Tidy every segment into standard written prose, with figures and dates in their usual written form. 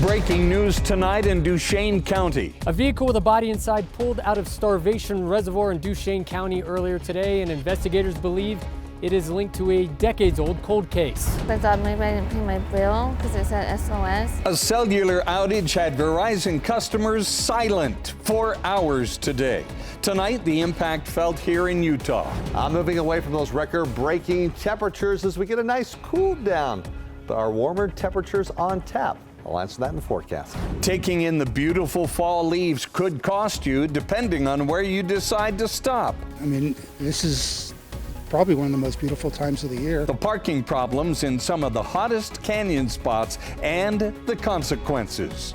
Breaking news tonight in Duchesne County. A vehicle with a body inside pulled out of Starvation Reservoir in Duchesne County earlier today, and investigators believe it is linked to a decades-old cold case. I thought maybe I didn't pay my bill because it said SOS. A cellular outage had Verizon customers silent for hours today. Tonight, the impact felt here in Utah. I'm moving away from those record-breaking temperatures as we get a nice cool down. But our warmer temperatures on tap. I'll answer that in the forecast. Taking in the beautiful fall leaves could cost you, depending on where you decide to stop. I mean, this is probably one of the most beautiful times of the year. The parking problems in some of the hottest canyon spots and the consequences.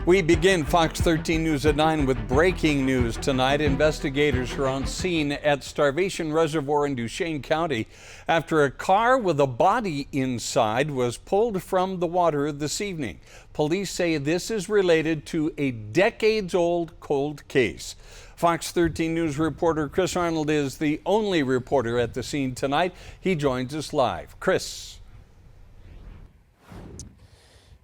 We begin Fox 13 News at 9 with breaking news tonight. Investigators are on scene at Starvation Reservoir in Duchesne County after a car with a body inside was pulled from the water this evening. Police say this is related to a decades-old cold case. Fox 13 News reporter Chris Arnold is the only reporter at the scene tonight. He joins us live. Chris.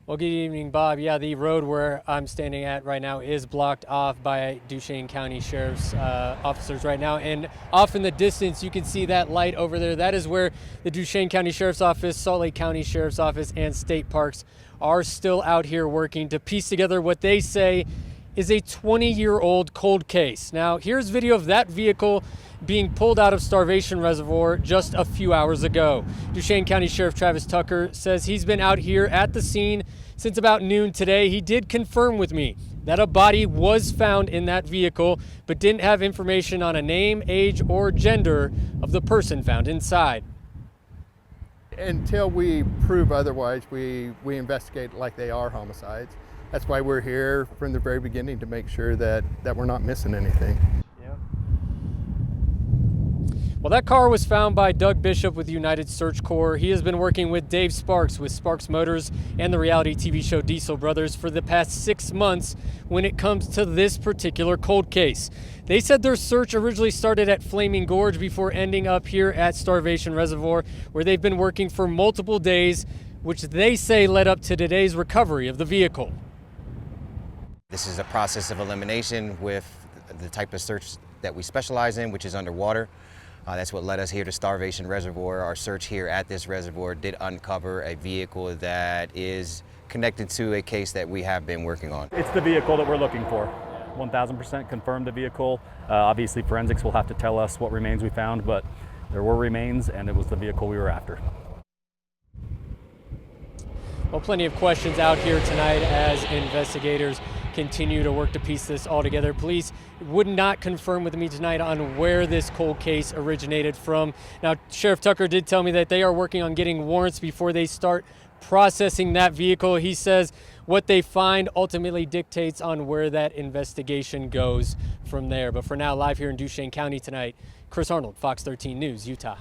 Well, good evening, Bob. Yeah, the road where I'm standing at right now is blocked off by Duchesne County Sheriff's officers right now. And off in the distance, you can see that light over there. That is where the Duchesne County Sheriff's Office, Salt Lake County Sheriff's Office, and State Parks are still out here working to piece together what they say is a 20-year-old cold case. Now, here's video of that vehicle being pulled out of Starvation Reservoir just a few hours ago. Duchesne County Sheriff Travis Tucker says he's been out here at the scene since about noon today. He did confirm with me that a body was found in that vehicle, but didn't have information on a name, age, or gender of the person found inside. Until we prove otherwise, we investigate like they are homicides. That's why we're here from the very beginning, to make sure that we're not missing anything. Well, that car was found by Doug Bishop with United Search Corps. He has been working with Dave Sparks with Sparks Motors and the reality TV show Diesel Brothers for the past 6 months when it comes to this particular cold case. They said their search originally started at Flaming Gorge before ending up here at Starvation Reservoir, where they've been working for multiple days, which they say led up to today's recovery of the vehicle. This is a process of elimination with the type of search that we specialize in, which is underwater. That's what led us here to Starvation Reservoir. Our search here at this reservoir did uncover a vehicle that is connected to a case that we have been working on. It's the vehicle that we're looking for. 1,000% confirmed the vehicle. Obviously forensics will have to tell us what remains we found, but there were remains and it was the vehicle we were after. Well, plenty of questions out here tonight as investigators continue to work to piece this all together. Police would not confirm with me tonight on where this cold case originated from. Now, Sheriff Tucker did tell me that they are working on getting warrants before they start processing that vehicle. He says what they find ultimately dictates on where that investigation goes from there. But for now, live here in Duchesne County tonight, Chris Arnold, Fox 13 News, Utah.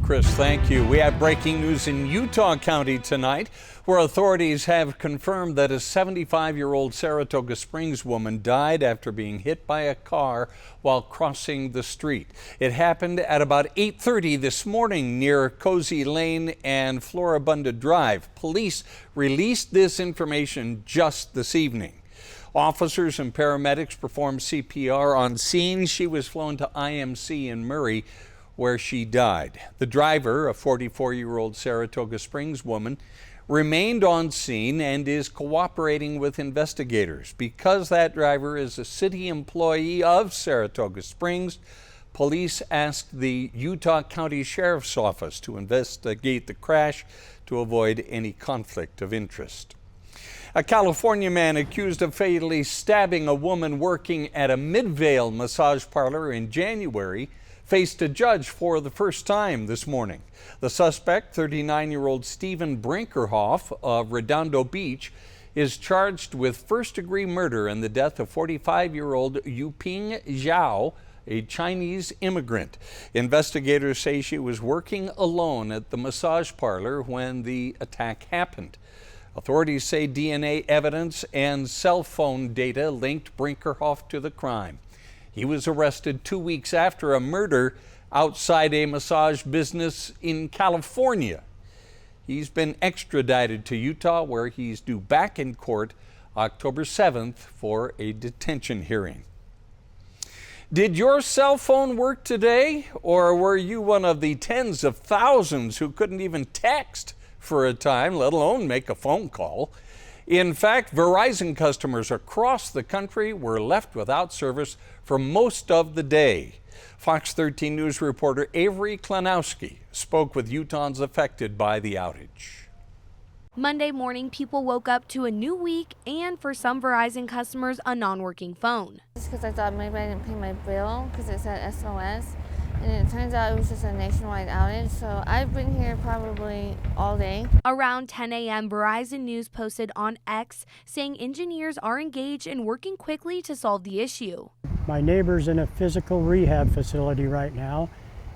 Chris, thank you. We have breaking news in Utah County tonight, where authorities have confirmed that a 75-year-old Saratoga Springs woman died after being hit by a car while crossing the street. It happened at about 8:30 this morning near Cozy Lane and Floribunda Drive. Police released this information just this evening. Officers and paramedics performed CPR on scene. She was flown to IMC in Murray, where she died. The driver, a 44-year-old Saratoga Springs woman, remained on scene and is cooperating with investigators. Because that driver is a city employee of Saratoga Springs, police asked the Utah County Sheriff's Office to investigate the crash to avoid any conflict of interest. A California man accused of fatally stabbing a woman working at a Midvale massage parlor in January faced a judge for the first time this morning. The suspect, 39-year-old Stephen Brinkerhoff of Redondo Beach, is charged with first-degree murder in the death of 45-year-old Yuping Zhao, a Chinese immigrant. Investigators say she was working alone at the massage parlor when the attack happened. Authorities say DNA evidence and cell phone data linked Brinkerhoff to the crime. He was arrested 2 weeks after a murder outside a massage business in California. He's been extradited to Utah, where he's due back in court October 7th for a detention hearing. Did your cell phone work today, or were you one of the tens of thousands who couldn't even text for a time, let alone make a phone call? In fact, Verizon customers across the country were left without service for most of the day. Fox 13 News reporter Avery Klanowski spoke with Utahns affected by the outage. Monday morning, people woke up to a new week and, for some Verizon customers, a non-working phone. Just because I thought maybe I didn't pay my bill because it said SOS. And it turns out it was just a nationwide outage, so I've been here probably all day. Around 10 a.m., Verizon News posted on X saying engineers are engaged and working quickly to solve the issue. My neighbor's in a physical rehab facility right now,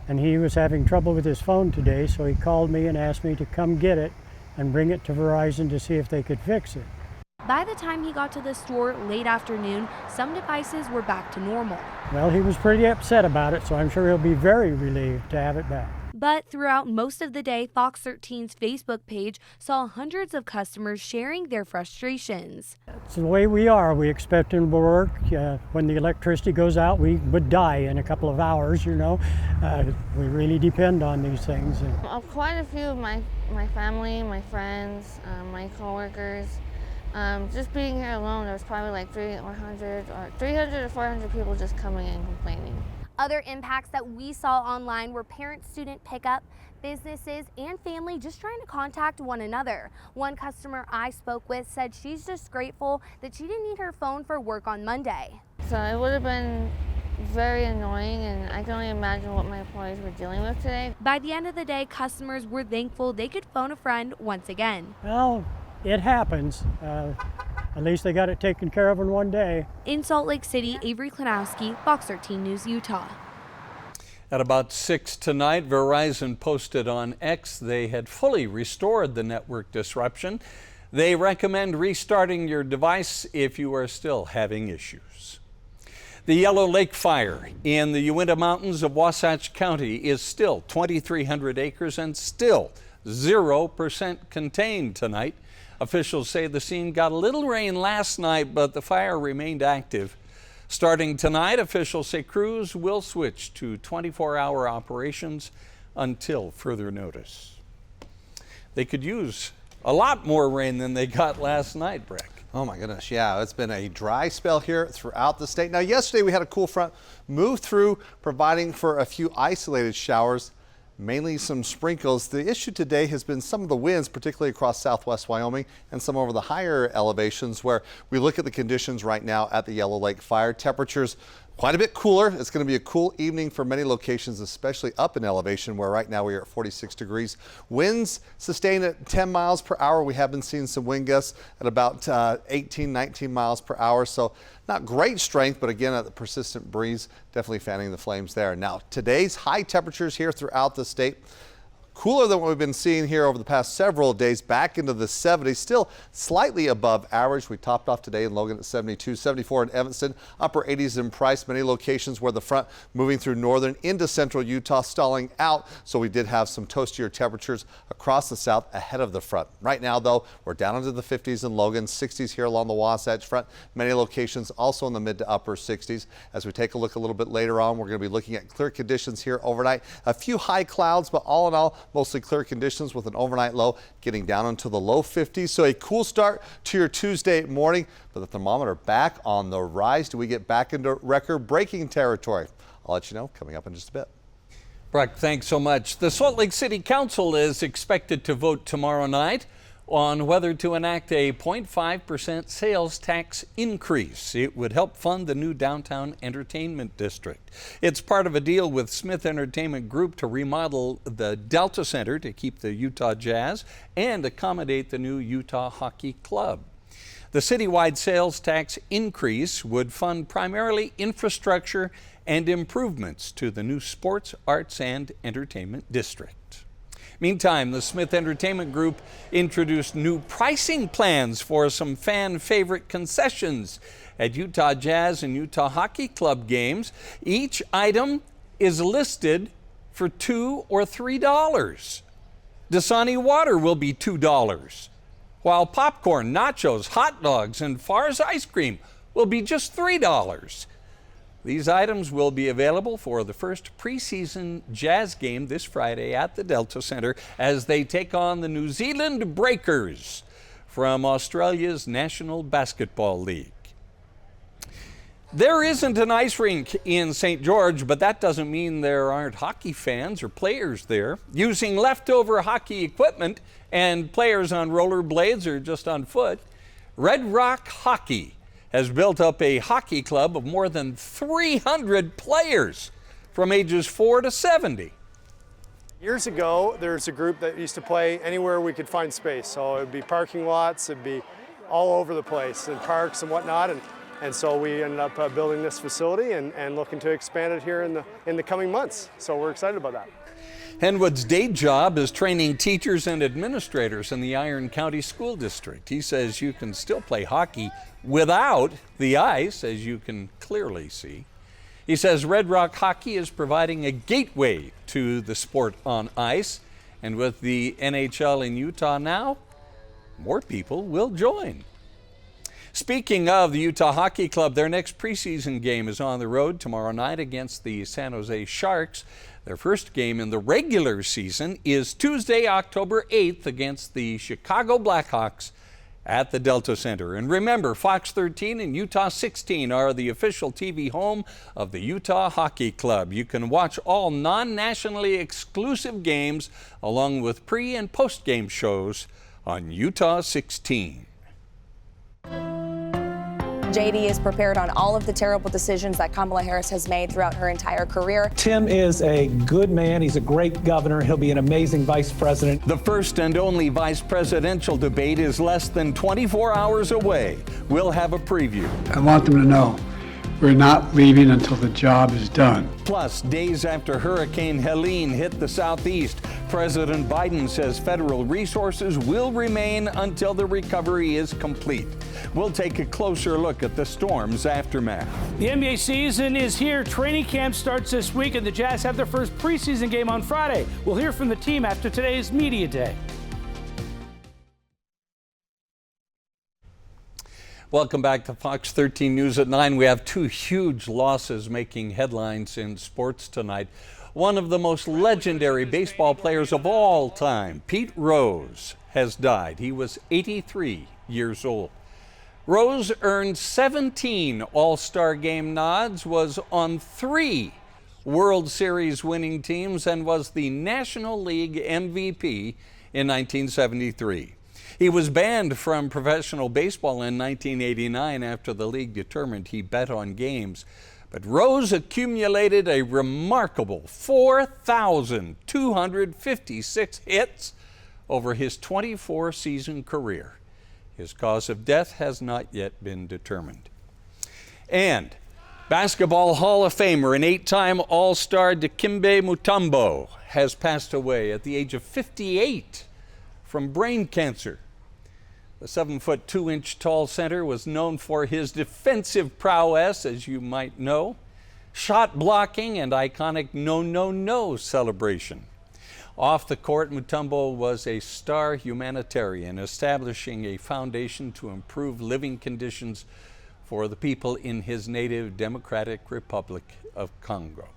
and he was having trouble with his phone today, so he called me and asked me to come get it and bring it to Verizon to see if they could fix it. By the time he got to the store late afternoon, some devices were back to normal. Well, he was pretty upset about it, so I'm sure he'll be very relieved to have it back. But throughout most of the day, Fox 13's Facebook page saw hundreds of customers sharing their frustrations. It's the way we are. We expect him to work. When the electricity goes out, we would die in a couple of hours, you know. We really depend on these things. Quite a few of my family, my friends, my coworkers. Just being here alone, there was probably like 300 to 400 people just coming and complaining. Other impacts that we saw online were parent-student pickup, businesses, and family just trying to contact one another. One customer I spoke with said she's just grateful that she didn't need her phone for work on Monday. So it would have been very annoying, and I can only imagine what my employees were dealing with today. By the end of the day, customers were thankful they could phone a friend once again. Well, it happens. At least they got it taken care of in one day. In Salt Lake City, Avery Klanowski, Fox 13 News, Utah. At about 6 tonight, Verizon posted on X they had fully restored the network disruption. They recommend restarting your device if you are still having issues. The Yellow Lake fire in the Uinta Mountains of Wasatch County is still 2,300 acres and still 0% contained tonight. Officials say the scene got a little rain last night, but the fire remained active. Starting tonight, officials say crews will switch to 24-hour operations until further notice. They could use a lot more rain than they got last night, Breck. Oh my goodness, yeah, it's been a dry spell here throughout the state. Now, yesterday we had a cool front move through, providing for a few isolated showers, mainly some sprinkles. The issue today has been some of the winds, particularly across southwest Wyoming and some over the higher elevations, where we look at the conditions right now at the Yellow Lake fire. Temperatures quite a bit cooler. It's going to be a cool evening for many locations, especially up in elevation, where right now we are at 46 degrees. Winds sustained at 10 miles per hour. We have been seeing some wind gusts at about 18, 19 miles per hour. So not great strength, but again, the persistent breeze definitely fanning the flames there. Now, today's high temperatures here throughout the state, cooler than what we've been seeing here over the past several days, back into the 70s, still slightly above average. We topped off today in Logan at 72, 74 in Evanston, upper 80s in Price. Many locations where the front moving through northern into central Utah, stalling out. So we did have some toastier temperatures across the south ahead of the front. Right now, though, we're down into the 50s in Logan, 60s here along the Wasatch Front. Many locations also in the mid to upper 60s. As we take a look a little bit later on, we're going to be looking at clear conditions here overnight. A few high clouds, but all in all, mostly clear conditions with an overnight low getting down into the low 50s. So a cool start to your Tuesday morning, but the thermometer back on the rise. Do we get back into record-breaking territory? I'll let you know coming up in just a bit. Brock, thanks so much. The Salt Lake City Council is expected to vote tomorrow night on whether to enact a 0.5% sales tax increase. It would help fund the new downtown entertainment district. It's part of a deal with Smith Entertainment Group to remodel the Delta Center to keep the Utah Jazz and accommodate the new Utah Hockey Club. The citywide sales tax increase would fund primarily infrastructure and improvements to the new sports, arts, and entertainment district. Meantime, the Smith Entertainment Group introduced new pricing plans for some fan favorite concessions at Utah Jazz and Utah Hockey Club games. Each item is listed for $2 or $3. Dasani water will be $2, while popcorn, nachos, hot dogs, and Farr's ice cream will be just $3. These items will be available for the first preseason Jazz game this Friday at the Delta Center as they take on the New Zealand Breakers from Australia's National Basketball League. There isn't an ice rink in St. George, but that doesn't mean there aren't hockey fans or players there. Using leftover hockey equipment and players on rollerblades or just on foot, Red Rock Hockey has built up a hockey club of more than 300 players from ages 4 to 70. Years ago, there's a group that used to play anywhere we could find space. So it'd be parking lots, it'd be all over the place, and parks and whatnot. And so we ended up building this facility and looking to expand it here in the coming months. So we're excited about that. Henwood's day job is training teachers and administrators in the Iron County School District. He says you can still play hockey without the ice, as you can clearly see. He says Red Rock Hockey is providing a gateway to the sport on ice, and with the NHL in Utah now, more people will join. Speaking of the Utah Hockey Club, their next preseason game is on the road tomorrow night against the San Jose Sharks. Their first game in the regular season is Tuesday, October 8th against the Chicago Blackhawks at the Delta Center. And remember, Fox 13 and Utah 16 are the official TV home of the Utah Hockey Club. You can watch all non-nationally exclusive games along with pre- and post-game shows on Utah 16. JD is prepared on all of the terrible decisions that Kamala Harris has made throughout her entire career. Tim is a good man. He's a great governor. He'll be an amazing vice president. The first and only vice presidential debate is less than 24 hours away. We'll have a preview. I want them to know we're not leaving until the job is done. Plus, days after Hurricane Helene hit the southeast, President Biden says federal resources will remain until the recovery is complete. We'll take a closer look at the storm's aftermath. The NBA season is here. Training camp starts this week, and the Jazz have their first preseason game on Friday. We'll hear from the team after today's media day. Welcome back to Fox 13 News at 9. We have two huge losses making headlines in sports tonight. One of the most legendary baseball players of all time, Pete Rose, has died. He was 83 years old. Rose earned 17 All-Star Game nods, was on 3 World Series winning teams, and was the National League MVP in 1973. He was banned from professional baseball in 1989 after the league determined he bet on games. But Rose accumulated a remarkable 4,256 hits over his 24-season career. His cause of death has not yet been determined. And Basketball Hall of Famer and 8-time All-Star Dikembe Mutombo has passed away at the age of 58 from brain cancer. The 7-foot 2-inch-tall center was known for his defensive prowess, as you might know, shot blocking, and iconic no-no-no celebration. Off the court, Mutombo was a star humanitarian, establishing a foundation to improve living conditions for the people in his native Democratic Republic of Congo.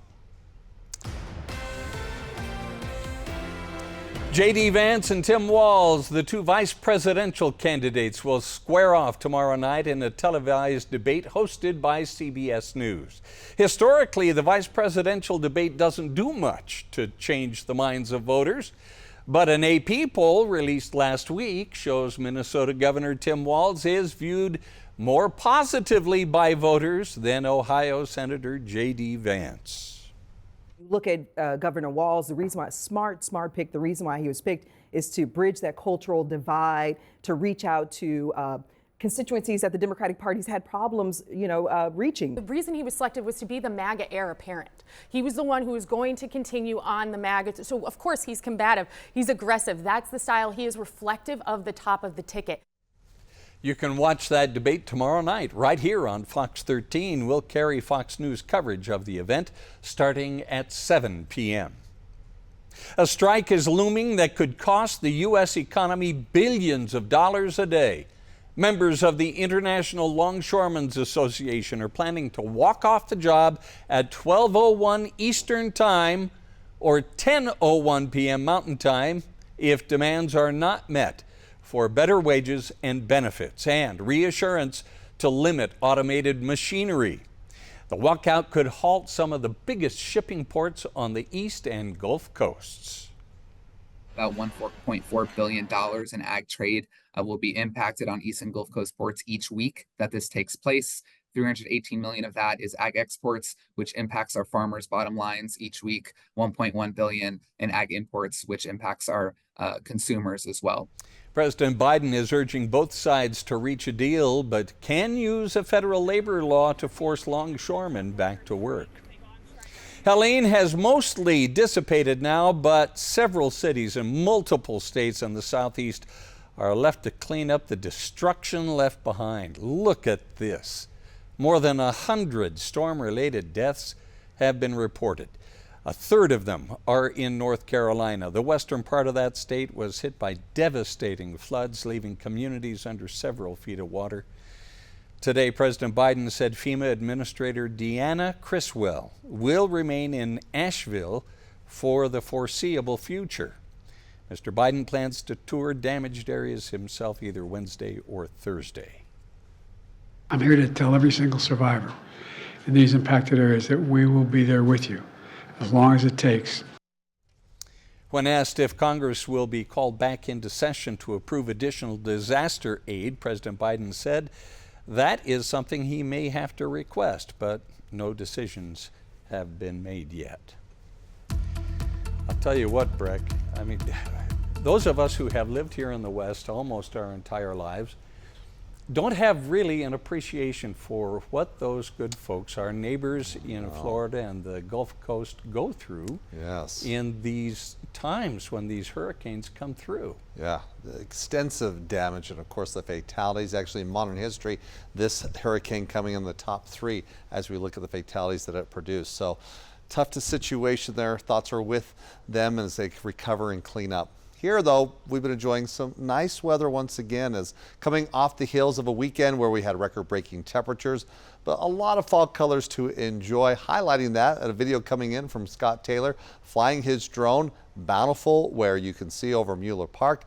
J.D. Vance and Tim Walz, the two vice presidential candidates, will square off tomorrow night in a televised debate hosted by CBS News. Historically, the vice presidential debate doesn't do much to change the minds of voters, but an AP poll released last week shows Minnesota Governor Tim Walz is viewed more positively by voters than Ohio Senator J.D. Vance. Look at Governor Walz, the reason why smart pick, the reason why he was picked is to bridge that cultural divide, to reach out to constituencies that the Democratic Party's had problems, reaching. The reason he was selected was to be the MAGA heir apparent. He was the one who was going to continue on the MAGA. So of course he's combative, he's aggressive. That's the style. He is reflective of the top of the ticket. You can watch that debate tomorrow night right here on Fox 13. We'll carry Fox News coverage of the event starting at 7 p.m. A strike is looming that could cost the U.S. economy billions of dollars a day. Members of the International Longshoremen's Association are planning to walk off the job at 12:01 Eastern Time or 10:01 p.m. Mountain Time if demands are not met for better wages and benefits and reassurance to limit automated machinery. The walkout could halt some of the biggest shipping ports on the East and Gulf Coasts. About $1.4 billion in ag trade will be impacted on East and Gulf Coast ports each week that this takes place. 318 million of that is ag exports, which impacts our farmers' bottom lines each week. 1.1 billion in ag imports, which impacts our consumers as well. President Biden is urging both sides to reach a deal, but can use a federal labor law to force longshoremen back to work. Helene has mostly dissipated now, but several cities in multiple states in the southeast are left to clean up the destruction left behind. Look at this. More than 100 storm-related deaths have been reported. A third of them are in North Carolina. The western part of that state was hit by devastating floods, leaving communities under several feet of water. Today, President Biden said FEMA Administrator Deanna Criswell will remain in Asheville for the foreseeable future. Mr. Biden plans to tour damaged areas himself either Wednesday or Thursday. I'm here to tell every single survivor in these impacted areas that we will be there with you as long as it takes. When asked if Congress will be called back into session to approve additional disaster aid, President Biden said that is something he may have to request, but no decisions have been made yet. I'll tell you what, Breck, I mean, those of us who have lived here in the West almost our entire lives don't have really an appreciation for what those good folks, our neighbors in Florida and the Gulf Coast, go through in these times when these hurricanes come through. Yeah, the extensive damage and of course the fatalities. Actually in modern history, this hurricane coming in the top 3 as we look at the fatalities that it produced. So tough situation there. Thoughts are with them as they recover and clean up. Here, though, we've been enjoying some nice weather once again, as coming off the heels of a weekend where we had record-breaking temperatures, but a lot of fall colors to enjoy. Highlighting that at a video coming in from Scott Taylor flying his drone, Bountiful, where you can see over Mueller Park.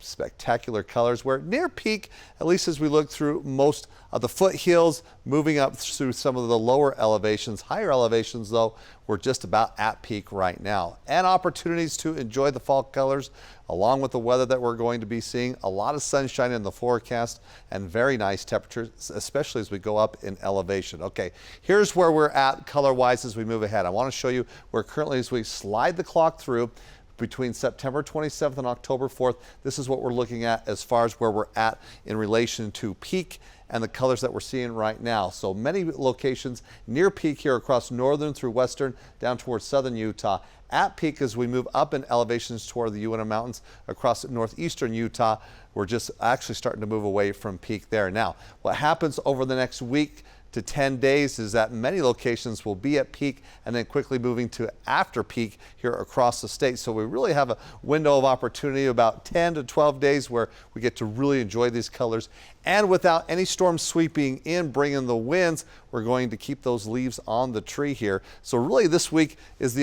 Spectacular colors. We're near peak, at least as we look through most of the foothills, moving up through some of the lower elevations. Higher elevations, though, we're just about at peak right now. And opportunities to enjoy the fall colors along with the weather that we're going to be seeing. A lot of sunshine in the forecast and very nice temperatures, especially as we go up in elevation. Okay, here's where we're at color-wise as we move ahead. I want to show you where currently as we slide the clock through between September 27th and October 4th. This is what we're looking at as far as where we're at in relation to peak and the colors that we're seeing right now. So many locations near peak here across northern through western down towards southern Utah. At peak as we move up in elevations toward the Uinta Mountains across northeastern Utah. We're just actually starting to move away from peak there. Now, what happens over the next week to 10 days is that many locations will be at peak and then quickly moving to after peak here across the state. So we really have a window of opportunity about 10 to 12 days where we get to really enjoy these colors. And without any storms sweeping in, bringing the winds, we're going to keep those leaves on the tree here. So really this week is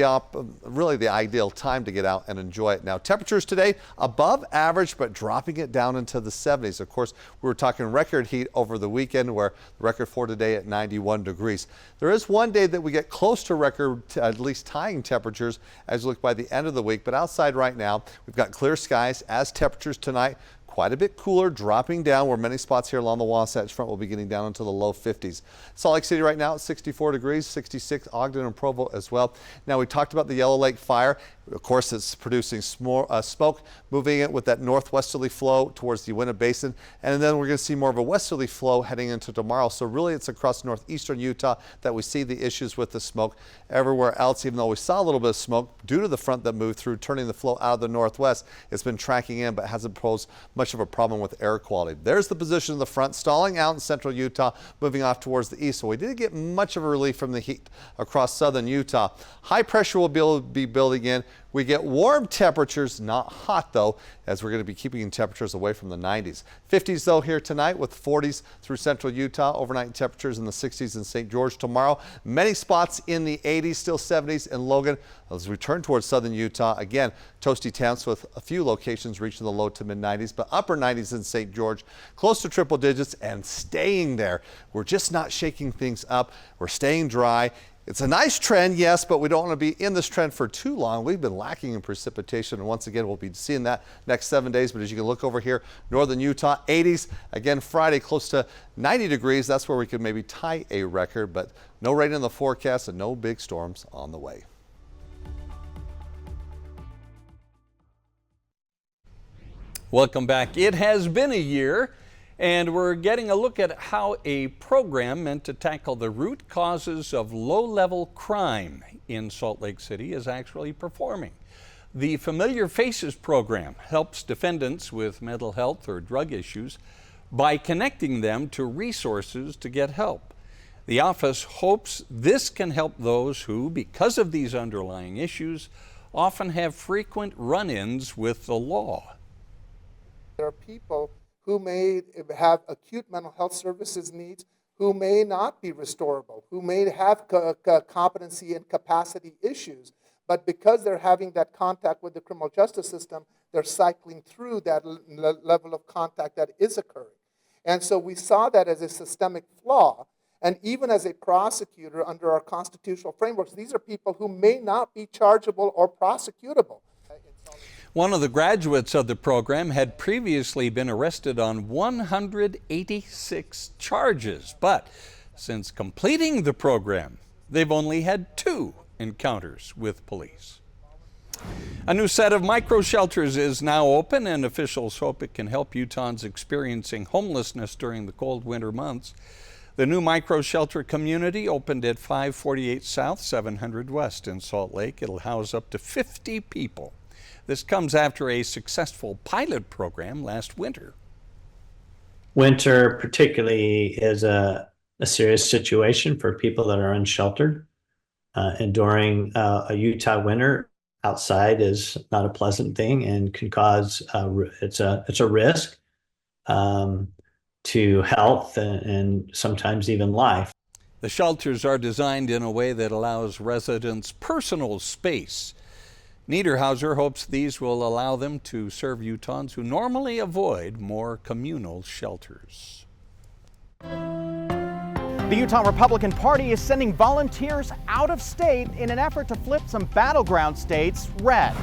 really the ideal time to get out and enjoy it. Now temperatures today above average, but dropping it down into the 70s. Of course, we were talking record heat over the weekend, where the record for today at 91 degrees. There is one day that we get close to record, at least tying temperatures as we look by the end of the week. But outside right now, we've got clear skies as temperatures tonight quite a bit cooler, dropping down where many spots here along the Wasatch Front will be getting down into the low 50s. Salt Lake City right now at 64 degrees, 66 Ogden and Provo as well. Now we talked about the Yellow Lake fire. Of course, it's producing smoke, moving it with that northwesterly flow towards the Uinta Basin. And then we're going to see more of a westerly flow heading into tomorrow. So really it's across northeastern Utah that we see the issues with the smoke. Everywhere else, even though we saw a little bit of smoke due to the front that moved through, turning the flow out of the northwest, it's been tracking in but hasn't posed much of a problem with air quality. There's the position of the front, stalling out in central Utah, moving off towards the east. So we didn't get much of a relief from the heat across southern Utah. High pressure will be building in. We get warm temperatures, not hot though, as we're going to be keeping temperatures away from the 90s. 50s though here tonight with 40s through central Utah. Overnight temperatures in the 60s in St. George tomorrow. Many spots in the 80s, still 70s in Logan. As we turn towards southern Utah, again, toasty temps with a few locations reaching the low to mid 90s, but upper 90s in St. George, close to triple digits and staying there. We're just not shaking things up. We're staying dry. It's a nice trend, yes, but we don't want to be in this trend for too long. We've been lacking in precipitation, and once again, we'll be seeing that next 7 days. But as you can look over here, northern Utah, 80s. Again, Friday, close to 90 degrees. That's where we could maybe tie a record, but no rain in the forecast and no big storms on the way. Welcome back. It has been a year, and we're getting a look at how a program meant to tackle the root causes of low-level crime in Salt Lake City is actually performing. The Familiar Faces program helps defendants with mental health or drug issues by connecting them to resources to get help. The office hopes this can help those who, because of these underlying issues, often have frequent run-ins with the law. There are people who may have acute mental health services needs, who may not be restorable, who may have competency and capacity issues, but because they're having that contact with the criminal justice system, they're cycling through that level of contact that is occurring. And so we saw that as a systemic flaw, and even as a prosecutor under our constitutional frameworks, these are people who may not be chargeable or prosecutable. One of the graduates of the program had previously been arrested on 186 charges, but since completing the program, they've only had 2 encounters with police. A new set of micro shelters is now open, and officials hope it can help Utahns experiencing homelessness during the cold winter months. The new micro shelter community opened at 548 South, 700 West in Salt Lake. It'll house up to 50 people. This comes after a successful pilot program last winter. Winter particularly is a serious situation for people that are unsheltered. Enduring a Utah winter outside is not a pleasant thing and can cause, it's a risk to health and sometimes even life. The shelters are designed in a way that allows residents personal space. Niederhauser hopes these will allow them to serve Utahns who normally avoid more communal shelters. The Utah Republican Party is sending volunteers out of state in an effort to flip some battleground states red.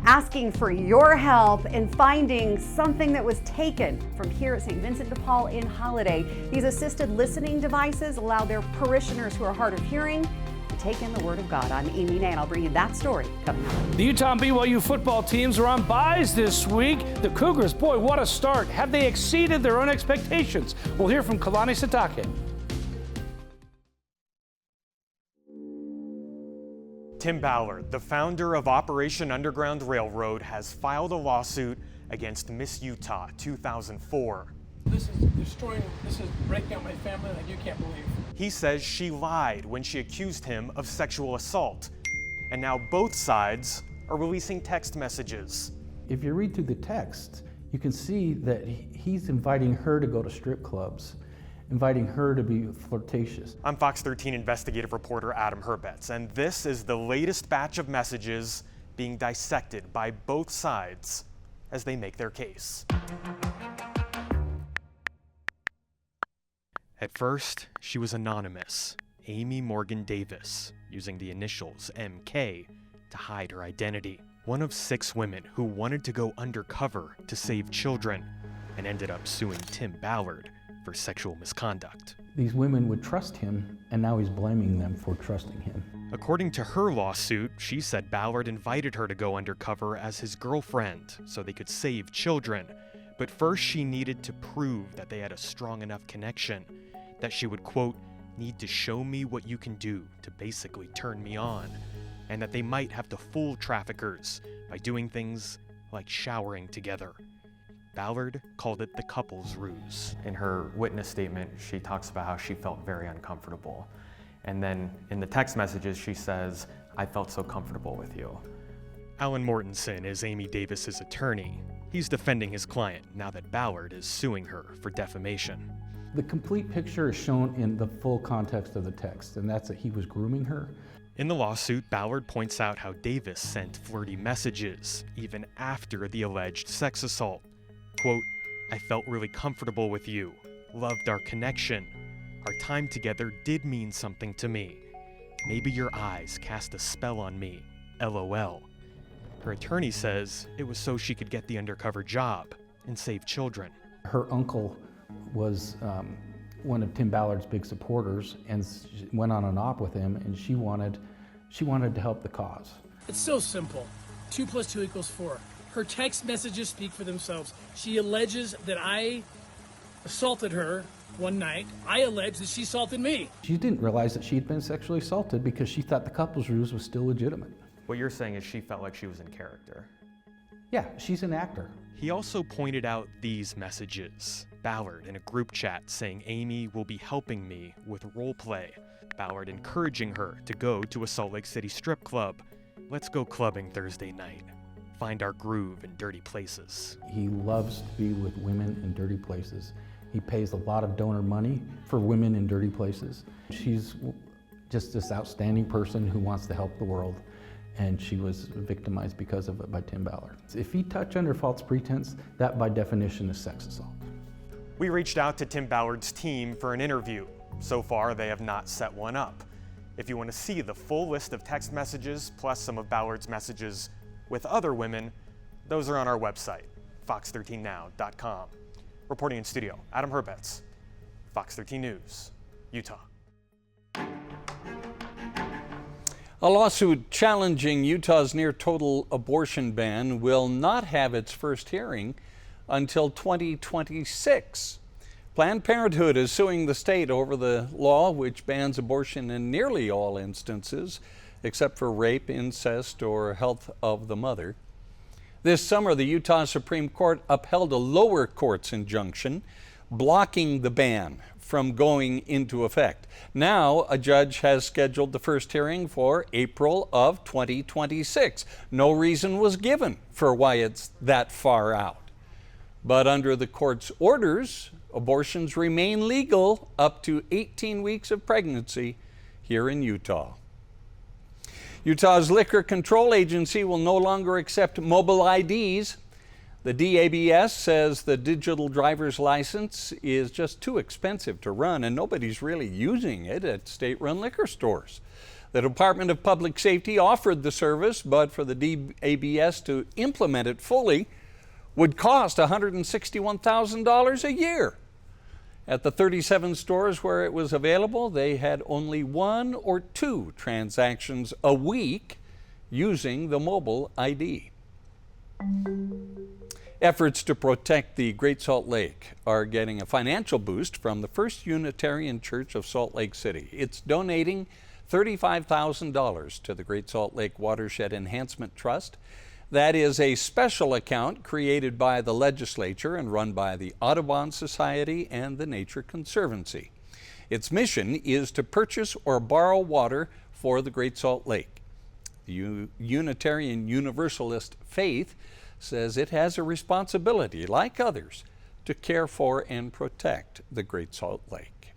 Asking for your help in finding something that was taken from here at St. Vincent de Paul in Holiday. These assisted listening devices allow their parishioners who are hard of hearing to take in the Word of God. I'm Amy Nan. I'll bring you that story coming up. The Utah and BYU football teams are on byes this week. The Cougars, boy, what a start. Have they exceeded their own expectations? We'll hear from Kalani Sitake. Tim Ballard, the founder of Operation Underground Railroad, has filed a lawsuit against Miss Utah 2004. This is breaking up my family like you can't believe. He says she lied when she accused him of sexual assault. And now both sides are releasing text messages. If you read through the text, you can see that he's inviting her to go to strip clubs, inviting her to be flirtatious. I'm Fox 13 investigative reporter Adam Herbets, and this is the latest batch of messages being dissected by both sides as they make their case. At first, she was anonymous, Amy Morgan Davis, using the initials MK to hide her identity. One of 6 women who wanted to go undercover to save children and ended up suing Tim Ballard for sexual misconduct. These women would trust him, and now he's blaming them for trusting him. According to her lawsuit, she said Ballard invited her to go undercover as his girlfriend so they could save children. But first she needed to prove that they had a strong enough connection that she would, quote, need to show me what you can do to basically turn me on, and that they might have to fool traffickers by doing things like showering together. Ballard called it the couple's ruse. In her witness statement, she talks about how she felt very uncomfortable. And then in the text messages, she says, I felt so comfortable with you. Alan Mortensen is Amy Davis's attorney. He's defending his client now that Ballard is suing her for defamation. The complete picture is shown in the full context of the text, and that's that he was grooming her. In the lawsuit, Ballard points out how Davis sent flirty messages, even after the alleged sex assault. Quote, "I felt really comfortable with you, loved our connection. Our time together did mean something to me. Maybe your eyes cast a spell on me, LOL. Her attorney says it was so she could get the undercover job and save children. Her uncle was one of Tim Ballard's big supporters and went on an op with him, and she wanted to help the cause. It's so simple. 2 + 2 = 4. Her text messages speak for themselves. She alleges that I assaulted her one night. I allege that she assaulted me. She didn't realize that she had been sexually assaulted because she thought the couple's ruse was still legitimate. What you're saying is she felt like she was in character. Yeah, she's an actor. He also pointed out these messages. Ballard in a group chat saying Amy will be helping me with role play. Ballard encouraging her to go to a Salt Lake City strip club. Let's go clubbing Thursday night. Find our groove in dirty places. He loves to be with women in dirty places. He pays a lot of donor money for women in dirty places. She's just this outstanding person who wants to help the world, and she was victimized because of it by Tim Ballard. If he touched under false pretense, that by definition is sex assault. We reached out to Tim Ballard's team for an interview. So far, they have not set one up. If you want to see the full list of text messages, plus some of Ballard's messages with other women, those are on our website, fox13now.com. Reporting in studio, Adam Herbetz, Fox 13 News, Utah. A lawsuit challenging Utah's near-total abortion ban will not have its first hearing until 2026. Planned Parenthood is suing the state over the law which bans abortion in nearly all instances, except for rape, incest, or health of the mother. This summer, the Utah Supreme Court upheld a lower court's injunction blocking the ban from going into effect. Now, a judge has scheduled the first hearing for April of 2026. No reason was given for why it's that far out. But under the court's orders, abortions remain legal up to 18 weeks of pregnancy here in Utah. Utah's Liquor Control Agency will no longer accept mobile IDs. The DABS says the digital driver's license is just too expensive to run, and nobody's really using it at state-run liquor stores. The Department of Public Safety offered the service, but for the DABS to implement it fully would cost $161,000 a year. At the 37 stores where it was available, they had only 1 or 2 transactions a week using the mobile ID. Efforts to protect the Great Salt Lake are getting a financial boost from the First Unitarian Church of Salt Lake City. It's donating $35,000 to the Great Salt Lake Watershed Enhancement Trust. That is a special account created by the legislature and run by the Audubon Society and the Nature Conservancy. Its mission is to purchase or borrow water for the Great Salt Lake. The Unitarian Universalist faith says it has a responsibility, like others, to care for and protect the Great Salt Lake.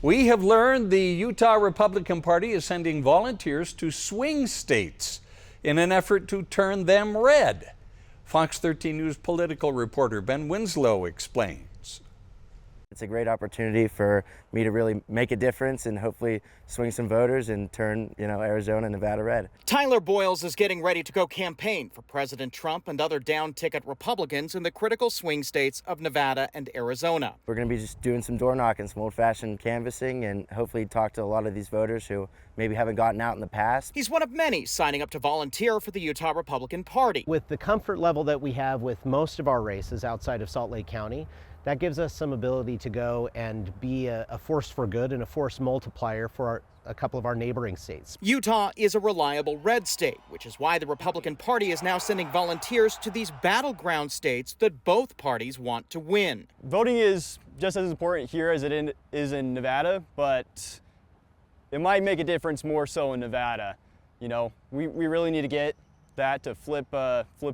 We have learned the Utah Republican Party is sending volunteers to swing states in an effort to turn them red. Fox 13 News political reporter Ben Winslow explains. It's a great opportunity for me to really make a difference and hopefully swing some voters and turn, Arizona and Nevada red. Tyler Boyles is getting ready to go campaign for President Trump and other down-ticket Republicans in the critical swing states of Nevada and Arizona. We're going to be just doing some door knocking, some old-fashioned canvassing, and hopefully talk to a lot of these voters who maybe haven't gotten out in the past. He's one of many signing up to volunteer for the Utah Republican Party. With the comfort level that we have with most of our races outside of Salt Lake County, that gives us some ability to go and be a force for good and a force multiplier for a couple of our neighboring states. Utah is a reliable red state, which is why the Republican Party is now sending volunteers to these battleground states that both parties want to win. Voting is just as important here as it is in Nevada, but it might make a difference more so in Nevada. We really need to get that to flip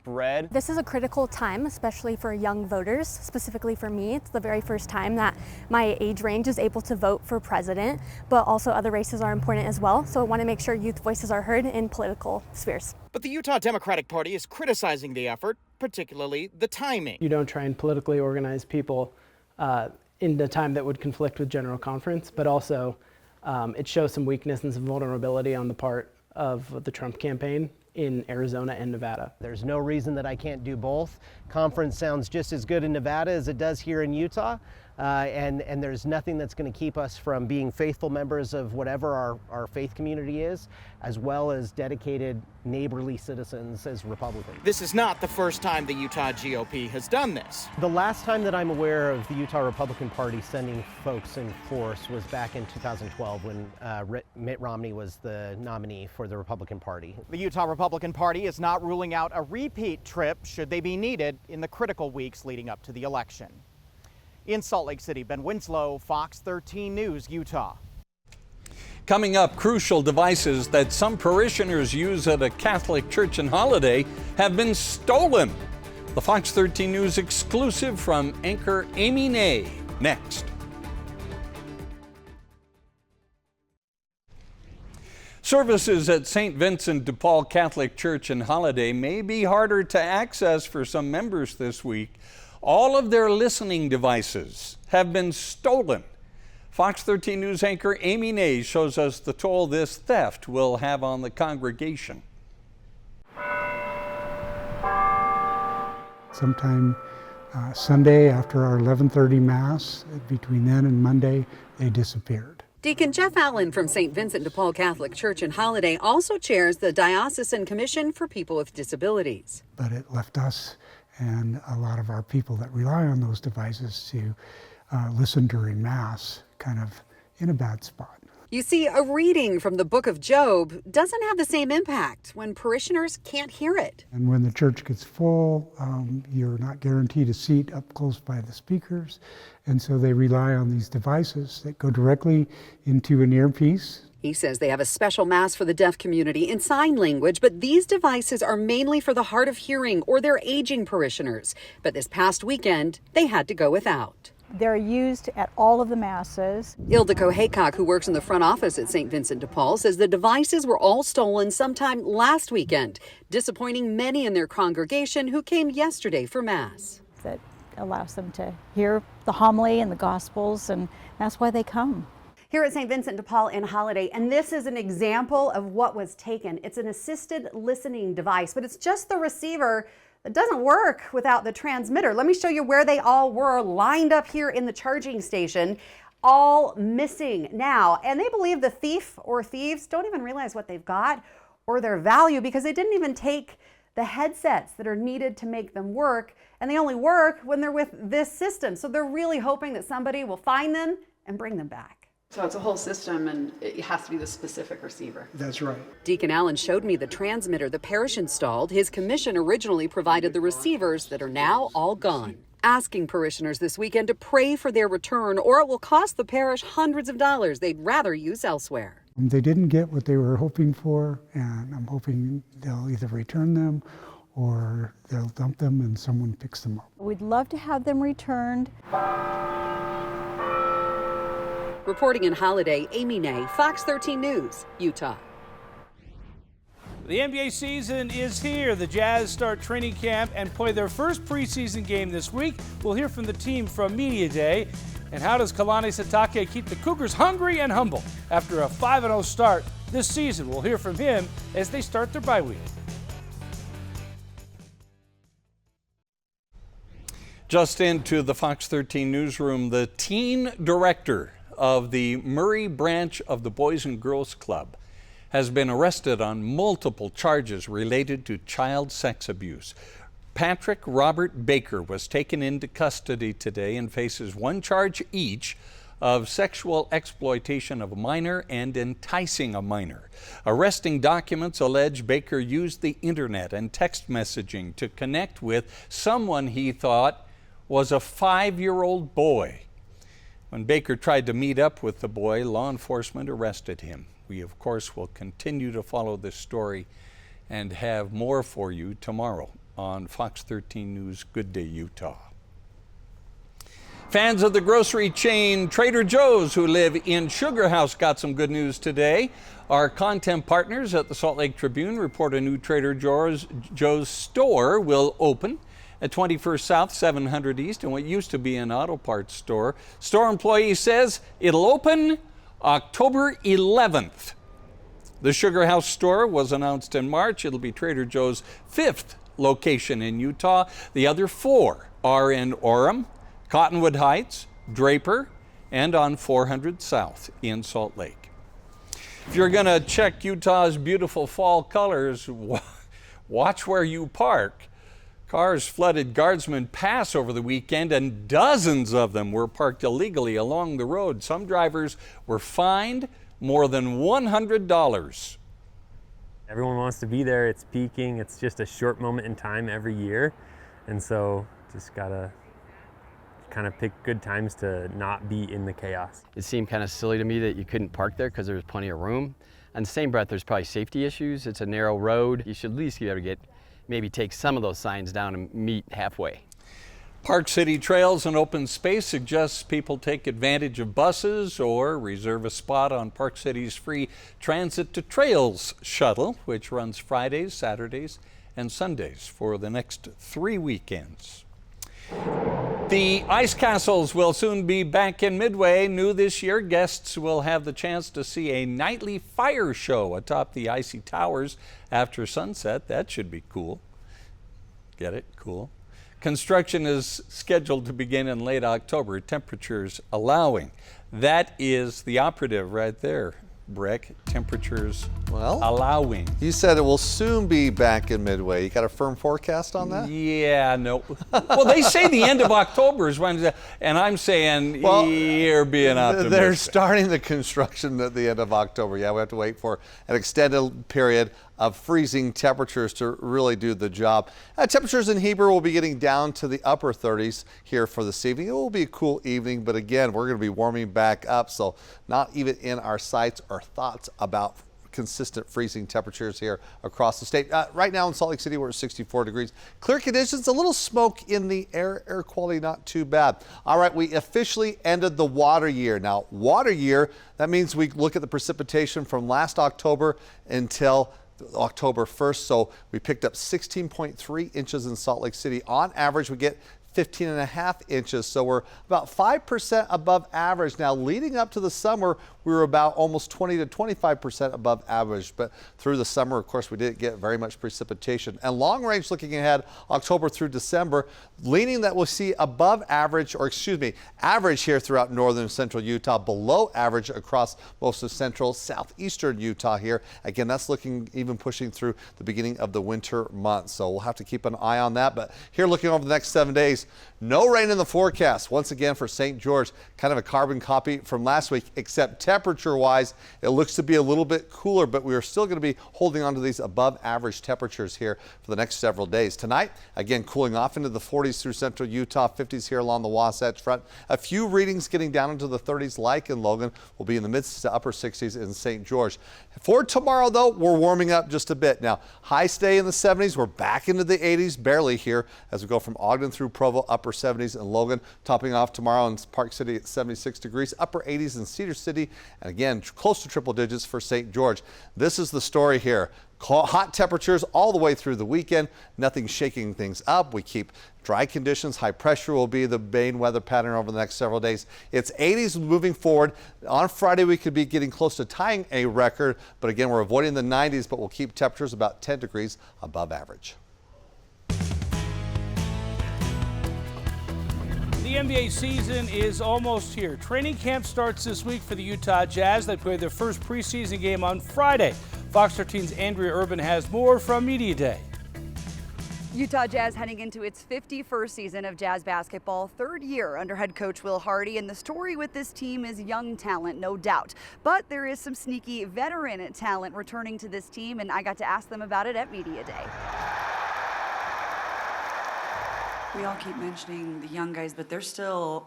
red. This is a critical time, especially for young voters. Specifically for me, it's the very first time that my age range is able to vote for president, but also other races are important as well. So I want to make sure youth voices are heard in political spheres. But the Utah Democratic Party is criticizing the effort, particularly the timing. You don't try and politically organize people in the time that would conflict with General Conference, but also it shows some weakness and some vulnerability on the part of the Trump campaign in Arizona and Nevada. There's no reason that I can't do both. Conference sounds just as good in Nevada as it does here in Utah. And there's nothing that's going to keep us from being faithful members of whatever our faith community is, as well as dedicated neighborly citizens as Republicans. This is not the first time the Utah GOP has done this. The last time that I'm aware of the Utah Republican Party sending folks in force was back in 2012 when Mitt Romney was the nominee for the Republican Party. The Utah Republican Party is not ruling out a repeat trip should they be needed in the critical weeks leading up to the election. In Salt Lake City, Ben Winslow, Fox 13 News, Utah. Coming up, crucial devices that some parishioners use at a Catholic church and holiday have been stolen. The Fox 13 News exclusive from anchor Amy Nay. Next. Services at St. Vincent de Paul Catholic Church and Holiday may be harder to access for some members this week. All of their listening devices have been stolen. Fox 13 News anchor Amy Nay shows us the toll this theft will have on the congregation. Sometime Sunday after our 11:30 Mass, between then and Monday, they disappeared. Deacon Jeff Allen from St. Vincent de Paul Catholic Church and Holiday also chairs the Diocesan Commission for People with Disabilities. But it left us and a lot of our people that rely on those devices to listen during Mass kind of in a bad spot. You see, a reading from the book of Job doesn't have the same impact when parishioners can't hear it. And when the church gets full, you're not guaranteed a seat up close by the speakers. And so they rely on these devices that go directly into an earpiece. He says they have a special Mass for the deaf community in sign language, but these devices are mainly for the hard of hearing or their aging parishioners. But this past weekend, they had to go without. They're used at all of the Masses. Ildiko Haycock, who works in the front office at St. Vincent de Paul, says the devices were all stolen sometime last weekend, disappointing many in their congregation who came yesterday for Mass. That allows them to hear the homily and the Gospels, and that's why they come. Here at St. Vincent de Paul in Holiday, and this is an example of what was taken. It's an assisted listening device, but it's just the receiver that doesn't work without the transmitter. Let me show you where they all were lined up here in the charging station, all missing now. And they believe the thief or thieves don't even realize what they've got or their value because they didn't even take the headsets that are needed to make them work, and they only work when they're with this system. So they're really hoping that somebody will find them and bring them back. So it's a whole system, and it has to be the specific receiver. That's right. Deacon Allen showed me the transmitter the parish installed. His commission originally provided the receivers that are now all gone. Asking parishioners this weekend to pray for their return, or it will cost the parish hundreds of dollars they'd rather use elsewhere. They didn't get what they were hoping for, and I'm hoping they'll either return them or they'll dump them and someone picks them up. We'd love to have them returned. Reporting in Holiday, Amy Nay, Fox 13 News, Utah. The NBA season is here. The Jazz start training camp and play their first preseason game this week. We'll hear from the team from Media Day. And how does Kalani Sitake keep the Cougars hungry and humble after a 5-0 start this season? We'll hear from him as they start their bye week. Just into the Fox 13 newsroom, the teen director of the Murray branch of the Boys and Girls Club has been arrested on multiple charges related to child sex abuse. Patrick Robert Baker was taken into custody today and faces one charge each of sexual exploitation of a minor and enticing a minor. Arresting documents allege Baker used the internet and text messaging to connect with someone he thought was a 5-year-old boy. When Baker tried to meet up with the boy, law enforcement arrested him. We, of course, will continue to follow this story and have more for you tomorrow on Fox 13 News Good Day Utah. Fans of the grocery chain Trader Joe's who live in Sugar House got some good news today. Our content partners at the Salt Lake Tribune report a new Trader Joe's store will open at 21st South, 700 East, in what used to be an auto parts store. Store employee says it'll open October 11th. The Sugar House store was announced in March. It'll be Trader Joe's 5th location in Utah. The other 4 are in Orem, Cottonwood Heights, Draper, and on 400 South in Salt Lake. If you're going to check Utah's beautiful fall colors, watch where you park. Cars flooded Guardsman Pass over the weekend, and dozens of them were parked illegally along the road. Some drivers were fined more than $100. Everyone wants to be there. It's peaking. It's just a short moment in time every year. And so just got to kind of pick good times to not be in the chaos. It seemed kind of silly to me that you couldn't park there because there was plenty of room. On the same breath, there's probably safety issues. It's a narrow road. You should at least be able to maybe take some of those signs down and meet halfway. Park City Trails and Open Space suggests people take advantage of buses or reserve a spot on Park City's free Transit to Trails shuttle, which runs Fridays, Saturdays, and Sundays for the next 3 weekends. The Ice Castles will soon be back in Midway. New this year, guests will have the chance to see a nightly fire show atop the icy towers after sunset. That should be cool. Get it? Cool. Construction is scheduled to begin in late October, temperatures allowing. That is the operative right there, Brick. Temperatures allowing. You said it will soon be back in Midway. You got a firm forecast on that? Yeah, no. Well, they say the end of October is when, and I'm saying you're being optimistic. They're starting the construction at the end of October. Yeah, we have to wait for an extended period of freezing temperatures to really do the job. Temperatures in Heber will be getting down to the upper 30s here for this evening. It will be a cool evening, but again, we're going to be warming back up, so not even in our sights or thoughts about consistent freezing temperatures here across the state. Right now in Salt Lake City, we're at 64 degrees. Clear conditions, a little smoke in the air quality not too bad. All right, we officially ended the water year. Now, water year, that means we look at the precipitation from last October until October 1st. So we picked up 16.3 inches in Salt Lake City. On average, we get 15.5 inches. So we're about 5% above average. Now, leading up to the summer, we were about almost 20 to 25% above average. But through the summer, of course, we didn't get very much precipitation. And long range looking ahead, October through December, leaning that we'll see above average, or excuse me, average here throughout northern and central Utah, below average across most of central, southeastern Utah here. Again, that's looking even pushing through the beginning of the winter months. So we'll have to keep an eye on that. But here looking over the next 7 days, no rain in the forecast. Once again for St. George, kind of a carbon copy from last week, except temperature-wise, it looks to be a little bit cooler, but we are still going to be holding on to these above average temperatures here for the next several days. Tonight, again, cooling off into the 40s through central Utah, 50s here along the Wasatch Front. A few readings getting down into the 30s like in Logan. Will be in the mid to upper 60s in St. George. For tomorrow, though, we're warming up just a bit. Now, high stay in the 70s. We're back into the 80s, barely here, as we go from Ogden through Provo, upper 70s in Logan, topping off tomorrow in Park City at 76 degrees, upper 80s in Cedar City, and again, close to triple digits for St. George. This is the story here. Hot temperatures all the way through the weekend. Nothing shaking things up. We keep dry conditions. High pressure will be the main weather pattern over the next several days. It's 80s moving forward. On Friday, we could be getting close to tying a record, but again, we're avoiding the 90s, but we'll keep temperatures about 10 degrees above average. The NBA season is almost here. Training camp starts this week for the Utah Jazz. They play their first preseason game on Friday. Fox 13's Andrea Urban has more from Media Day. Utah Jazz heading into its 51st season of Jazz basketball, third year under head coach Will Hardy, and the story with this team is young talent, no doubt. But there is some sneaky veteran talent returning to this team, and I got to ask them about it at Media Day. We all keep mentioning the young guys, but there's still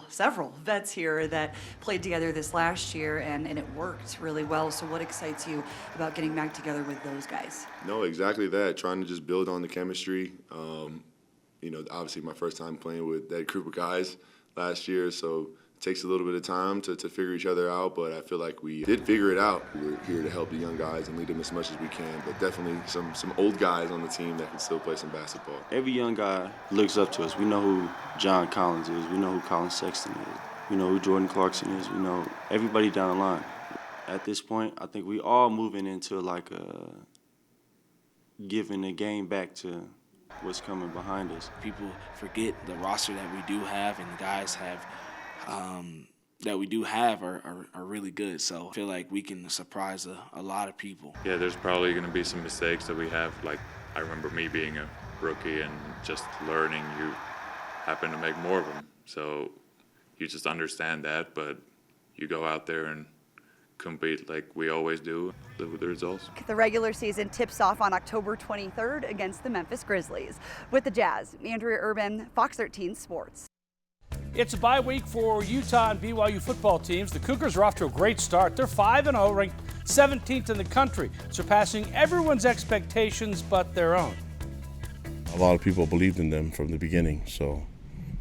several vets here that played together this last year, and it worked really well. So what excites you about getting back together with those guys? No, exactly that. Trying to just build on the chemistry. You know, obviously my first time playing with that group of guys last year, so it takes a little bit of time to figure each other out, but I feel like we did figure it out. We're here to help the young guys and lead them as much as we can, but definitely some old guys on the team that can still play some basketball. Every young guy looks up to us. We know who John Collins is. We know who Colin Sexton is. We know who Jordan Clarkson is. We know everybody down the line. At this point, I think we all moving into like giving the game back to what's coming behind us. People forget the roster that we do have, and the guys have that we do have are really good. So I feel like we can surprise a lot of people. Yeah, there's probably going to be some mistakes that we have. Like, I remember me being a rookie and just learning, you happen to make more of them. So you just understand that, but you go out there and compete like we always do, live with the results. The regular season tips off on October 23rd against the Memphis Grizzlies. With the Jazz, Andrea Urban, Fox 13 Sports. It's a bye week for Utah and BYU football teams. The Cougars are off to a great start. They're 5-0, ranked 17th in the country, surpassing everyone's expectations but their own. A lot of people believed in them from the beginning, so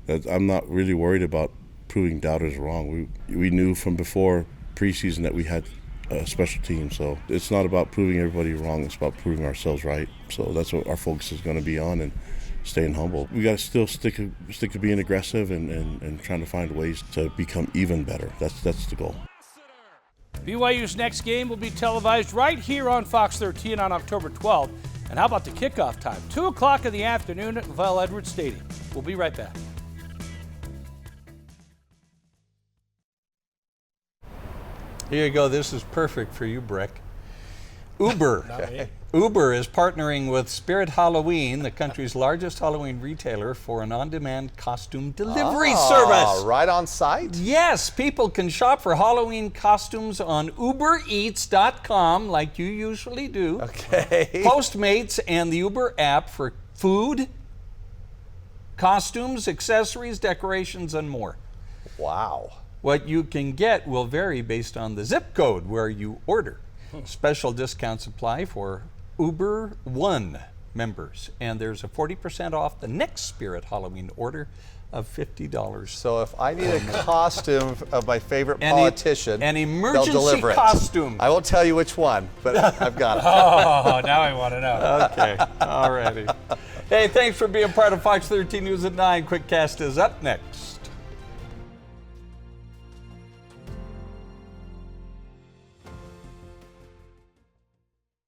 I'm not really worried about proving doubters wrong. We knew from before preseason that we had a special team, so it's not about proving everybody wrong, it's about proving ourselves right. So that's what our focus is going to be on, and staying humble. We got to still stick to being aggressive and trying to find ways to become even better. That's the goal. BYU's next game will be televised right here on Fox 13 on October 12th. And how about the kickoff time? 2 o'clock in the afternoon at Lavelle Edwards Stadium. We'll be right back. Here you go. This is perfect for you, Brick. Uber. Uber is partnering with Spirit Halloween, the country's largest Halloween retailer, for an on-demand costume delivery service. Right on site? Yes, people can shop for Halloween costumes on UberEats.com like you usually do. Okay. Postmates and the Uber app for food, costumes, accessories, decorations, and more. Wow. What you can get will vary based on the zip code where you order. Special discounts apply for Uber One members, and there's a 40% off the next Spirit Halloween order of $50. So if I need a costume of my favorite politician, an they'll emergency deliver it. costume. I won't tell you which one, but I've got it. Oh, now I want to know. Okay, all righty. Hey, thanks for being part of Fox 13 News at 9. Quickcast is up next.